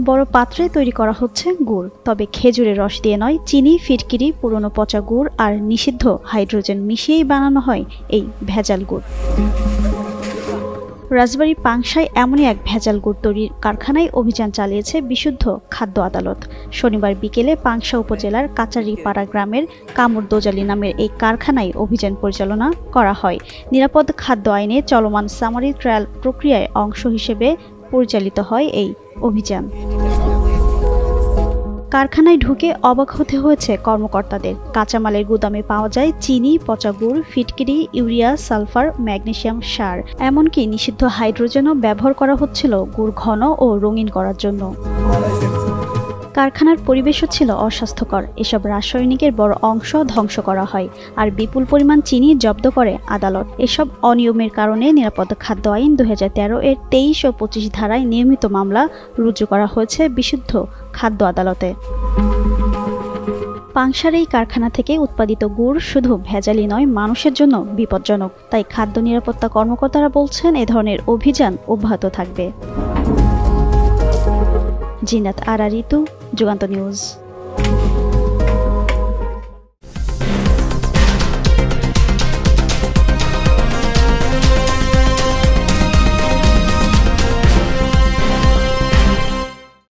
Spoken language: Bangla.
বড় পাত্রে তৈরি করা হচ্ছে গুড়, তবে খেজুরের রস দিয়ে নয়, চিনি, ফিটকিরি, পুরনো পচা গুড় আর নিষিদ্ধ হাইড্রোজেন মিশিয়েই বানানো হয় এই ভেজাল গুড়। রাজবাড়ী পাংশায় এমনই এক ভেজাল গুড় তৈরির কারখানায় অভিযান চালিয়েছে বিশুদ্ধ খাদ্য আদালত। শনিবার বিকেলে পাংশা উপজেলার কাচারিপাড়া গ্রামের কামর দোজালি নামের এই কারখানায় অভিযান পরিচালনা করা হয়। নিরাপদ খাদ্য আইনে চলমান সামারি ট্রায়াল প্রক্রিয়ার অংশ হিসেবে পরিচালিত হয় এই অভিযান। কারখানায় ঢুকে অবাক হতে হয়েছে কর্মকর্তাদের। কাঁচামালের গুদামে পাওয়া যায় চিনি, পচা গুড়, ফিটকিরি, ইউরিয়া, সালফার, ম্যাগনেসিয়াম সার, এমনকি নিষিদ্ধ হাইড্রোজেনও ব্যবহার করা হচ্ছিল গুড় ঘন ও রঙিন করার জন্য। কারখানার পরিবেশও ছিল অস্বাস্থ্যকর। এসব রাসায়নিকের বড় অংশ ধ্বংস করা হয়, আর বিপুল পরিমাণ চিনি জব্দ করে আদালত। এসব অনিয়মের কারণে নিরাপদ খাদ্য আইন 2013 এর 23 ও 25 ধারায় নিয়মিত মামলা রুজু করা হয়েছে বিশুদ্ধ খাদ্য আদালতে। পাংশার এই কারখানা থেকে উৎপাদিত গুড় শুধু ভেজালই নয়, মানুষের জন্য বিপজ্জনক। তাই খাদ্য নিরাপত্তা কর্মকর্তারা বলছেন, এ ধরনের অভিযান অব্যাহত থাকবে। জিনাত আরা ঋতু, যুগান্তর নিউজ।